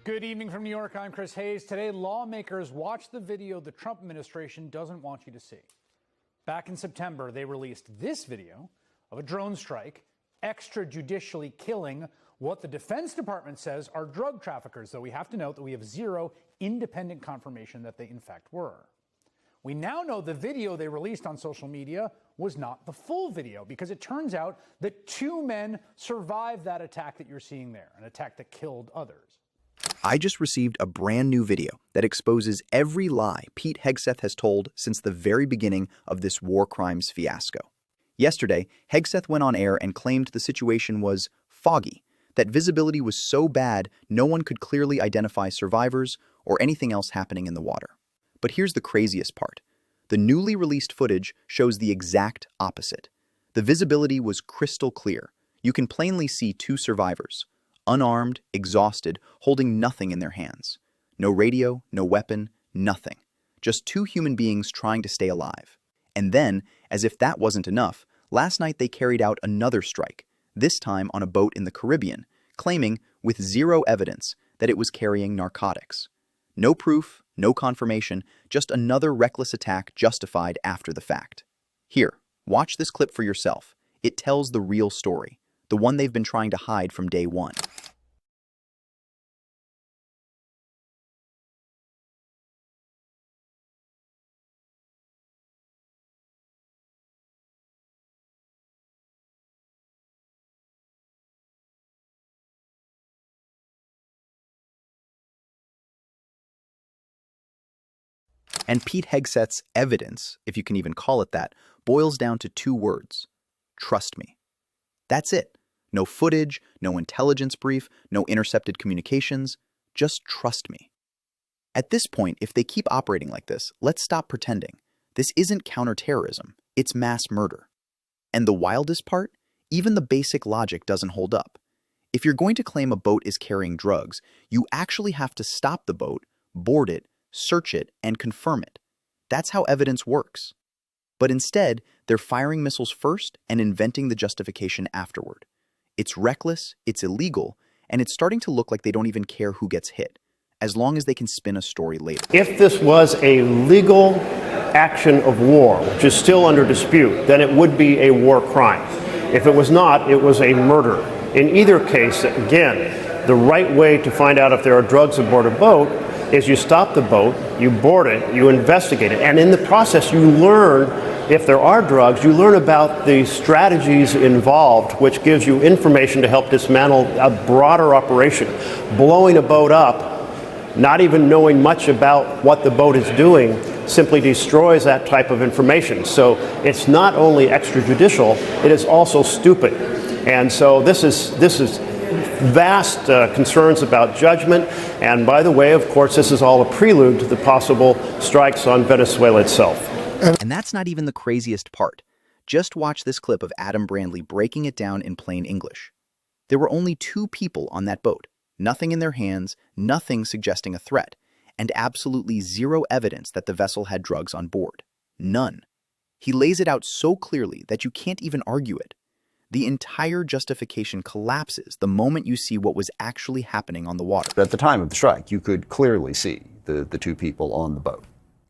Good evening from New York. I'm Chris Hayes. Today, lawmakers watch the video the Trump administration doesn't want you to see. Back in September, they released this video of a drone strike extrajudicially killing what the Defense Department says are drug traffickers, though we have to note that we have zero independent confirmation that they in fact were. We now know the video they released on social media was not the full video, because it turns out that 2 men survived that attack that you're seeing there, an attack that killed others. I just received a brand new video that exposes every lie Pete Hegseth has told since the very beginning of this war crimes fiasco. Yesterday, Hegseth went on air and claimed the situation was foggy, that visibility was so bad no one could clearly identify survivors or anything else happening in the water. But here's the craziest part. The newly released footage shows the exact opposite. The visibility was crystal clear. You can plainly see 2 survivors, unarmed, exhausted, holding nothing in their hands. No radio, no weapon, nothing. Just 2 human beings trying to stay alive. And then, as if that wasn't enough, last night they carried out another strike, this time on a boat in the Caribbean, claiming, with zero evidence, that it was carrying narcotics. No proof, no confirmation, just another reckless attack justified after the fact. Here, watch this clip for yourself. It tells the real story, the one they've been trying to hide from day one. And Pete Hegseth's evidence, if you can even call it that, boils down to 2 words: trust me. That's it. No footage, no intelligence brief, no intercepted communications. Just trust me. At this point, if they keep operating like this, let's stop pretending. This isn't counterterrorism. It's mass murder. And the wildest part? Even the basic logic doesn't hold up. If you're going to claim a boat is carrying drugs, you actually have to stop the boat, board it, search it, and confirm it. That's how evidence works. But instead, they're firing missiles first and inventing the justification afterward. It's reckless, it's illegal, and it's starting to look like they don't even care who gets hit, as long as they can spin a story later. If this was a legal action of war, which is still under dispute, then it would be a war crime. If it was not, it was a murder. In either case, again, the right way to find out if there are drugs aboard a boat is you stop the boat, you board it, you investigate it, and in the process you learn, if there are drugs, you learn about the strategies involved, which gives you information to help dismantle a broader operation. Blowing a boat up, not even knowing much about what the boat is doing, simply destroys that type of information. So it's not only extrajudicial, it is also stupid. And so this is vast concerns about judgment, and by the way, of course, this is all a prelude to the possible strikes on Venezuela itself. And that's not even the craziest part. Just watch this clip of Adam Brandley breaking it down in plain English. There were only 2 people on that boat, nothing in their hands, nothing suggesting a threat, and absolutely zero evidence that the vessel had drugs on board. None. He lays it out so clearly that you can't even argue it. The entire justification collapses the moment you see what was actually happening on the water. At the time of the strike, you could clearly see the 2 people on the boat.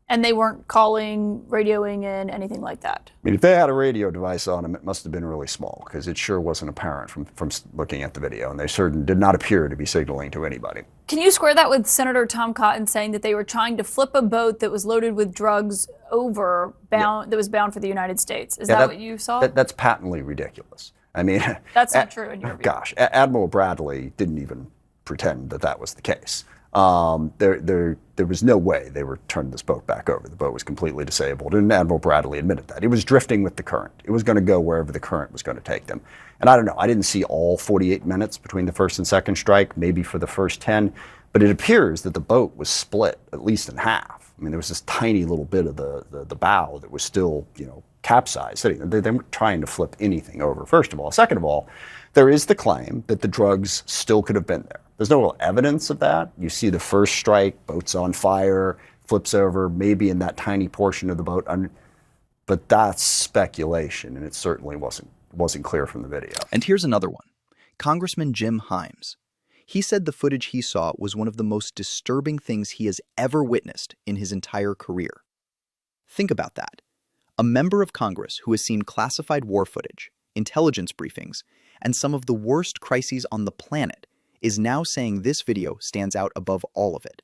And they weren't calling, radioing in, anything like that? I mean, if they had a radio device on them, it must have been really small, because it sure wasn't apparent from looking at the video, and they certainly did not appear to be signaling to anybody. Can you square that with Senator Tom Cotton saying that they were trying to flip a boat that was loaded with drugs over, that was bound for the United States? Is that what you saw? That's patently ridiculous. I mean, that's not true in your view. Gosh, Admiral Bradley didn't even pretend that that was the case. There was no way they were turning this boat back over. The boat was completely disabled, and Admiral Bradley admitted that. It was drifting with the current. It was going to go wherever the current was going to take them. And I don't know, I didn't see all 48 minutes between the first and second strike, maybe for the first 10, but it appears that the boat was split at least in half. I mean, there was this tiny little bit of the bow that was still, capsized. They weren't trying to flip anything over, first of all. Second of all, there is the claim that the drugs still could have been there. There's no real evidence of that. You see the first strike, boat's on fire, flips over, maybe in that tiny portion of the boat. But that's speculation, and it certainly wasn't clear from the video. And here's another one. Congressman Jim Himes. He said the footage he saw was one of the most disturbing things he has ever witnessed in his entire career. Think about that. A member of Congress who has seen classified war footage, intelligence briefings, and some of the worst crises on the planet is now saying this video stands out above all of it.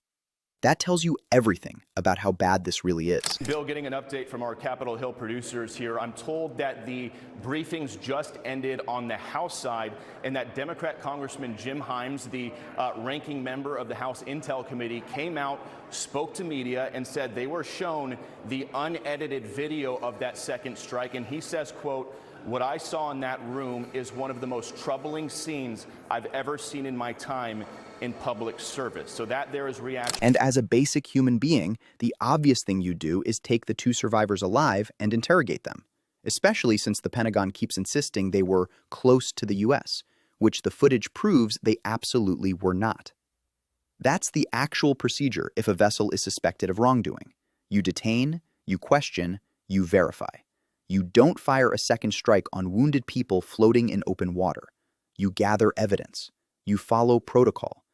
That tells you everything about how bad this really is. Bill, getting an update from our Capitol Hill producers here. I'm told that the briefings just ended on the House side and that Democrat Congressman Jim Himes, the ranking member of the House Intel Committee, came out, spoke to media, and said they were shown the unedited video of that second strike. And he says, quote, "What I saw in that room is one of the most troubling scenes I've ever seen in my time in public service." So that there is reaction. And as a basic human being, the obvious thing you do is take the two survivors alive and interrogate them, especially since the Pentagon keeps insisting they were close to the U.S., which the footage proves they absolutely were not. That's the actual procedure if a vessel is suspected of wrongdoing. You detain, you question, you verify. You don't fire a second strike on wounded people floating in open water. You gather evidence. You follow protocol.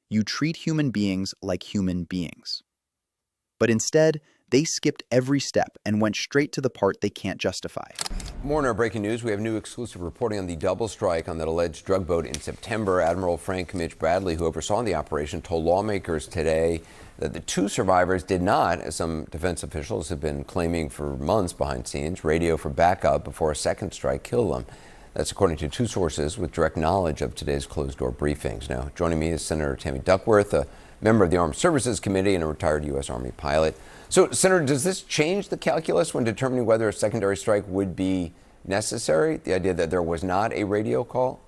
You treat human beings like human beings. But instead, they skipped every step and went straight to the part they can't justify. More in our breaking news. We have new exclusive reporting on the double strike on that alleged drug boat in September. Admiral Frank Mitch Bradley, who oversaw the operation, told lawmakers today that the two survivors did not, as some defense officials have been claiming for months behind scenes, radio for backup before a second strike killed them. That's according to two sources with direct knowledge of today's closed-door briefings. Now, joining me is Senator Tammy Duckworth, a member of the Armed Services Committee and a retired U.S. Army pilot. So, Senator, does this change the calculus when determining whether a secondary strike would be necessary? The idea that there was not a radio call?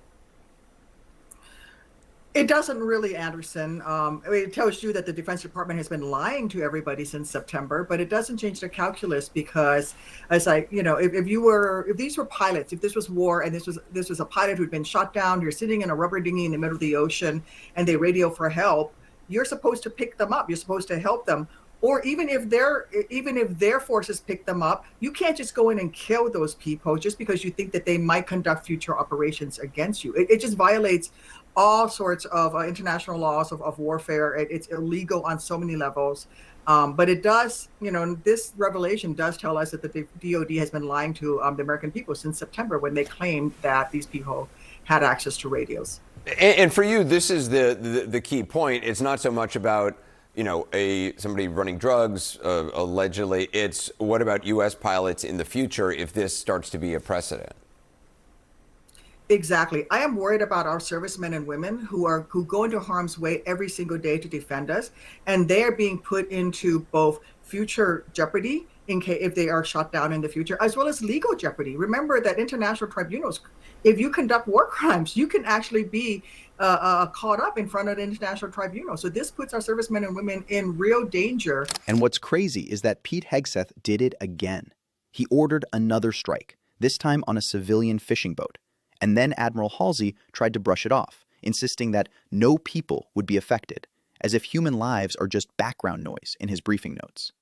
It doesn't really, Anderson. It tells you that the Defense Department has been lying to everybody since September, but it doesn't change the calculus because, as if these were pilots, if this was war and this was a pilot who'd been shot down, you're sitting in a rubber dinghy in the middle of the ocean, and they radio for help, you're supposed to pick them up. You're supposed to help them. Or even if their forces pick them up, you can't just go in and kill those people just because you think that they might conduct future operations against you. It just violates all sorts of international laws of warfare. It's illegal on so many levels. But it does, this revelation does tell us that the DOD has been lying to the American people since September when they claimed that these people had access to radios. And for you, this is the key point. It's not so much about somebody running drugs, allegedly. It's what about U.S. pilots in the future if this starts to be a precedent? Exactly. I am worried about our servicemen and women who go into harm's way every single day to defend us, and they are being put into both future jeopardy in case if they are shot down in the future, as well as legal jeopardy. Remember that international tribunals, if you conduct war crimes, you can actually be caught up in front of the international tribunal. So this puts our servicemen and women in real danger. And what's crazy is that Pete Hegseth did it again. He ordered another strike, this time on a civilian fishing boat. And then Admiral Halsey tried to brush it off, insisting that no people would be affected, as if human lives are just background noise in his briefing notes.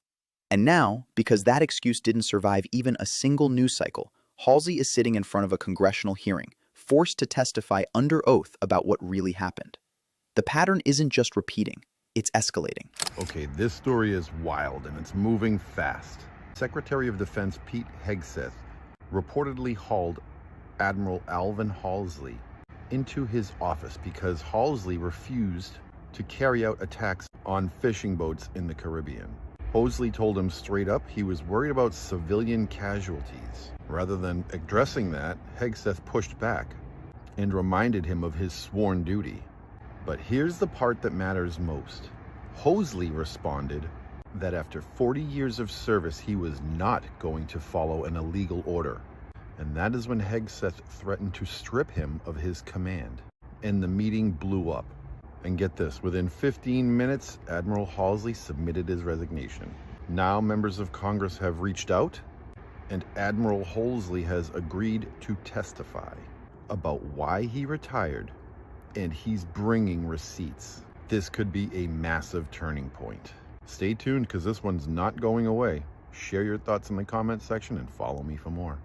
And now, because that excuse didn't survive even a single news cycle, Halsey is sitting in front of a congressional hearing, forced to testify under oath about what really happened. The pattern isn't just repeating, it's escalating. Okay, this story is wild and it's moving fast. Secretary of Defense Pete Hegseth reportedly hauled Admiral Alvin Halsey into his office because Halsey refused to carry out attacks on fishing boats in the Caribbean. Halsey told him straight up he was worried about civilian casualties. Rather than addressing that, Hegseth pushed back and reminded him of his sworn duty. But here's the part that matters most. Halsey responded that after 40 years of service, he was not going to follow an illegal order. And that is when Hegseth threatened to strip him of his command. And the meeting blew up. And get this, within 15 minutes, Admiral Halsey submitted his resignation. Now members of Congress have reached out, and Admiral Halsey has agreed to testify about why he retired, and he's bringing receipts. This could be a massive turning point. Stay tuned, because this one's not going away. Share your thoughts in the comments section and follow me for more.